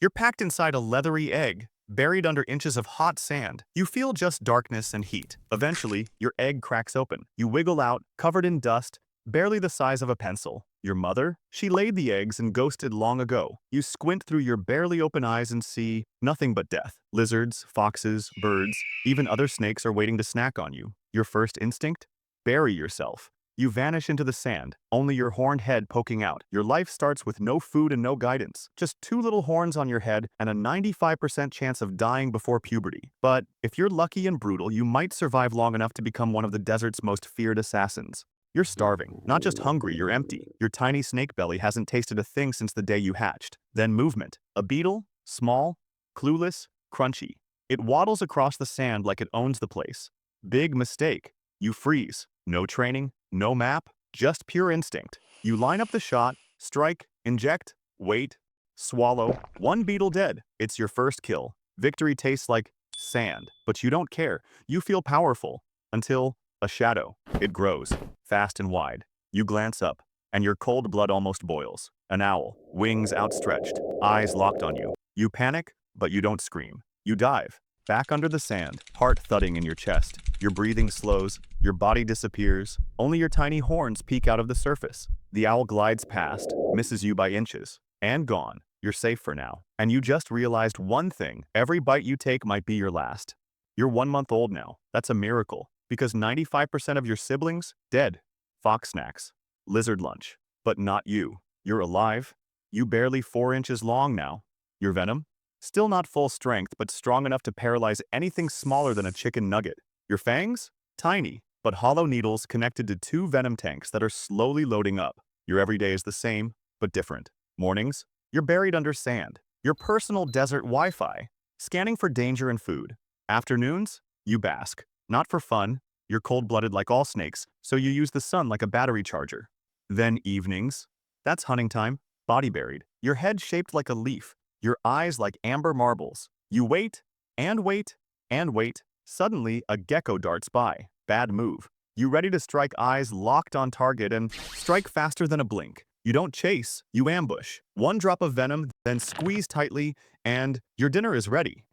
You're packed inside a leathery egg, buried under inches of hot sand. You feel just darkness and heat. Eventually, your egg cracks open. You wiggle out, covered in dust, barely the size of a pencil. Your mother? She laid the eggs and ghosted long ago. You squint through your barely open eyes and see nothing but death. Lizards, foxes, birds, even other snakes are waiting to snack on you. Your first instinct? Bury yourself. You vanish into the sand, only your horned head poking out. Your life starts with no food and no guidance. Just two little horns on your head and a 95% chance of dying before puberty. But if you're lucky and brutal, you might survive long enough to become one of the desert's most feared assassins. You're starving. Not just hungry, you're empty. Your tiny snake belly hasn't tasted a thing since the day you hatched. Then movement. A beetle? Small? Clueless? Crunchy. It waddles across the sand like it owns the place. Big mistake. You freeze. No training, no map, just pure instinct. You line up the shot, strike, inject, wait, swallow. One beetle dead. It's your first kill. Victory tastes like sand, but you don't care. You feel powerful. Until a shadow. It grows, fast and wide. You glance up, and your cold blood almost boils. An owl, wings outstretched, eyes locked on you. You panic, but you don't scream. You dive, back under the sand, heart thudding in your chest. Your breathing slows, your body disappears, only your tiny horns peek out of the surface. The owl glides past, misses you by inches, and gone. You're safe for now. And you just realized one thing: every bite you take might be your last. You're 1 month old now. That's a miracle, because 95% of your siblings, dead. Fox snacks, lizard lunch. But not you. You're alive. You barely 4 inches long now. Your venom? Still not full strength, but strong enough to paralyze anything smaller than a chicken nugget. Your fangs? Tiny, but hollow needles connected to 2 venom tanks that are slowly loading up. Your everyday is the same, but different. Mornings? You're buried under sand. Your personal desert Wi-Fi, scanning for danger and food. Afternoons? You bask. Not for fun. You're cold-blooded like all snakes, so you use the sun like a battery charger. Then evenings? That's hunting time. Body buried. Your head shaped like a leaf. Your eyes like amber marbles. You wait, and wait, and wait. Suddenly, a gecko darts by. Bad move. You ready to strike, eyes locked on target, and strike faster than a blink. You don't chase, you ambush. One drop of venom, then squeeze tightly, and your dinner is ready.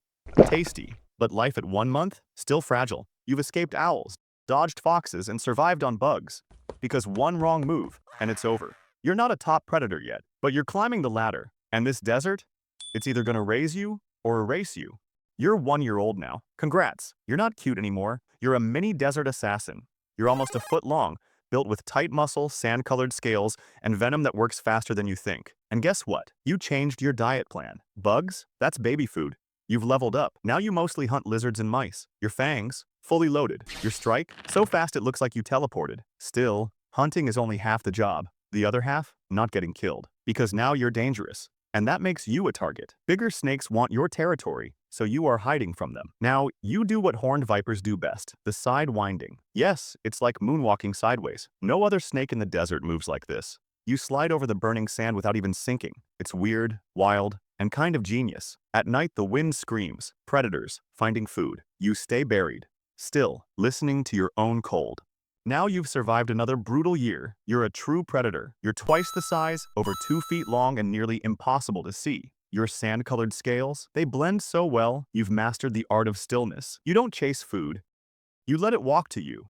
Tasty, but life at 1 month? Still fragile. You've escaped owls, dodged foxes, and survived on bugs. Because one wrong move, and it's over. You're not a top predator yet, but you're climbing the ladder. And this desert? It's either gonna raise you or erase you. You're 1 year old now. Congrats. You're not cute anymore. You're a mini desert assassin. You're almost a foot long, built with tight muscle, sand-colored scales, and venom that works faster than you think. And guess what? You changed your diet plan. Bugs? That's baby food. You've leveled up. Now you mostly hunt lizards and mice. Your fangs? Fully loaded. Your strike? So fast it looks like you teleported. Still, hunting is only half the job. The other half? Not getting killed. Because now you're dangerous. And that makes you a target. Bigger snakes want your territory, so you are hiding from them. Now, you do what horned vipers do best, the side winding. Yes, it's like moonwalking sideways. No other snake in the desert moves like this. You slide over the burning sand without even sinking. It's weird, wild, and kind of genius. At night, the wind screams. Predators, finding food. You stay buried, still, listening to your own cold. Now you've survived another brutal year. You're a true predator. You're twice the size, over 2 feet long, and nearly impossible to see. Your sand-colored scales, they blend so well, you've mastered the art of stillness. You don't chase food. You let it walk to you.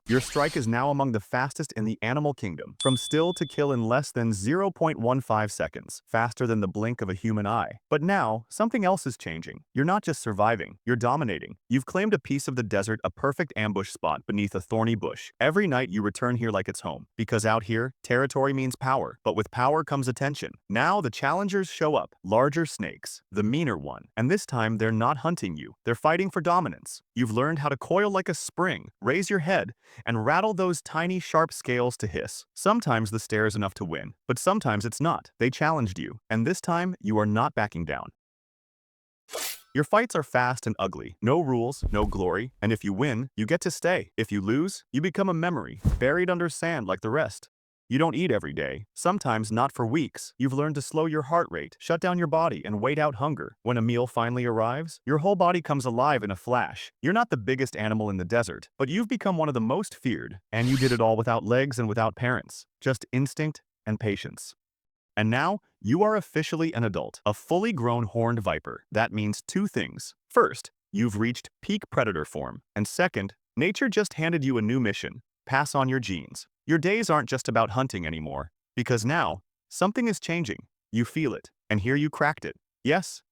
Your strike is now among the fastest in the animal kingdom, from still to kill in less than 0.15 seconds, faster than the blink of a human eye. But now, something else is changing. You're not just surviving, you're dominating. You've claimed a piece of the desert, a perfect ambush spot beneath a thorny bush. Every night you return here like it's home, because out here, territory means power, but with power comes attention. Now the challengers show up, larger snakes, the meaner one, and this time they're not hunting you, they're fighting for dominance. You've learned how to coil like a spring, raise your head, and rattle those tiny sharp scales to hiss. Sometimes the stare is enough to win, but sometimes it's not. They challenged you, and this time you are not backing down. Your fights are fast and ugly. No rules, no glory, and if you win, you get to stay. If you lose, you become a memory, buried under sand like the rest. You don't eat every day, sometimes not for weeks. You've learned to slow your heart rate, shut down your body, and wait out hunger. When a meal finally arrives, your whole body comes alive in a flash. You're not the biggest animal in the desert, but you've become one of the most feared. And you did it all without legs and without parents. Just instinct and patience. And now, you are officially an adult, a fully grown horned viper. That means two things. First, you've reached peak predator form. And second, nature just handed you a new mission. Pass on your genes. Your days aren't just about hunting anymore. Because now, something is changing. You feel it. And here you cracked it. Yes,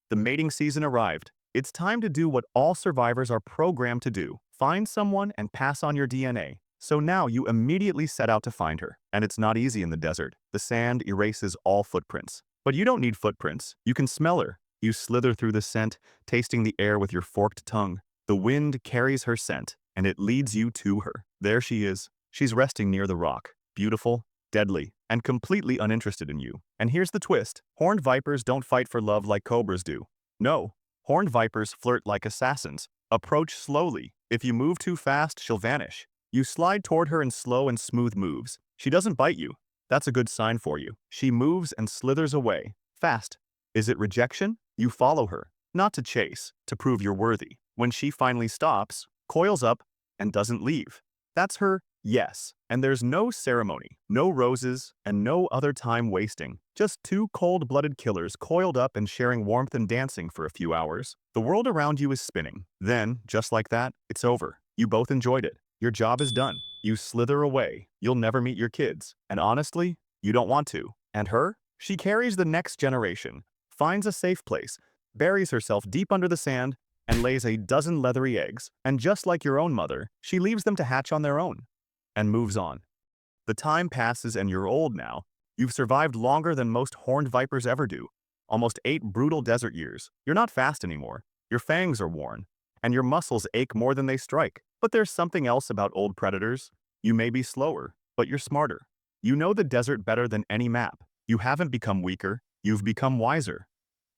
the mating season arrived. It's time to do what all survivors are programmed to do. Find someone and pass on your DNA. So now you immediately set out to find her. And it's not easy in the desert. The sand erases all footprints. But you don't need footprints. You can smell her. You slither through the scent, tasting the air with your forked tongue. The wind carries her scent, and it leads you to her. There she is. She's resting near the rock. Beautiful, deadly, and completely uninterested in you. And here's the twist. Horned vipers don't fight for love like cobras do. No. Horned vipers flirt like assassins. Approach slowly. If you move too fast, she'll vanish. You slide toward her in slow and smooth moves. She doesn't bite you. That's a good sign for you. She moves and slithers away. Fast. Is it rejection? You follow her. Not to chase, to prove you're worthy. When she finally stops, coils up, and doesn't leave. That's her yes. And there's no ceremony, no roses, and no other time wasting. Just two cold-blooded killers coiled up and sharing warmth and dancing for a few hours. The world around you is spinning. Then, just like that, it's over. You both enjoyed it. Your job is done. You slither away. You'll never meet your kids. And honestly, you don't want to. And her? She carries the next generation, finds a safe place, buries herself deep under the sand, and lays a dozen leathery eggs. And just like your own mother, she leaves them to hatch on their own. And moves on. The time passes and you're old now. You've survived longer than most horned vipers ever do. Almost 8 brutal desert years. You're not fast anymore. Your fangs are worn. And your muscles ache more than they strike. But there's something else about old predators. You may be slower, but you're smarter. You know the desert better than any map. You haven't become weaker, you've become wiser.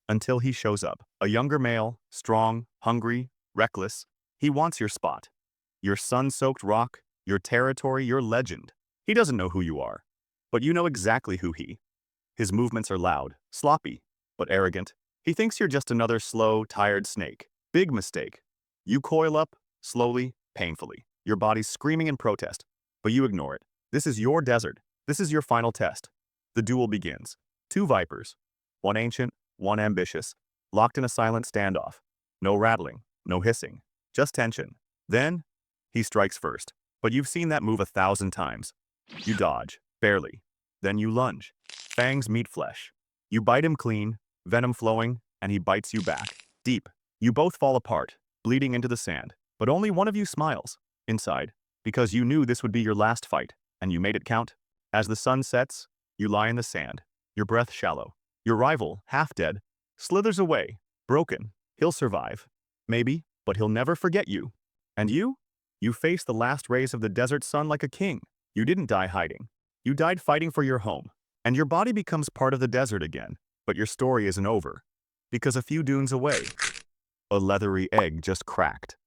Until he shows up. A younger male, strong, hungry, reckless. He wants your spot. Your sun-soaked rock, your territory, your legend. He doesn't know who you are. But you know exactly who he. His movements are loud, sloppy, but arrogant. He thinks you're just another slow, tired snake. Big mistake. You coil up, slowly, painfully. Your body's screaming in protest, but you ignore it. This is your desert. This is your final test. The duel begins. 2 vipers. One ancient, one ambitious. Locked in a silent standoff. No rattling, no hissing. Just tension. Then, he strikes first. But you've seen that move 1,000 times. You dodge, barely. Then you lunge. Fangs meet flesh. You bite him clean, venom flowing, and he bites you back. Deep. You both fall apart, bleeding into the sand. But only one of you smiles, inside, because you knew this would be your last fight, and you made it count. As the sun sets, you lie in the sand, your breath shallow. Your rival, half dead, slithers away, broken. He'll survive. Maybe, but he'll never forget you. And you? You face the last rays of the desert sun like a king. You didn't die hiding. You died fighting for your home. And your body becomes part of the desert again. But your story isn't over. Because a few dunes away, a leathery egg just cracked.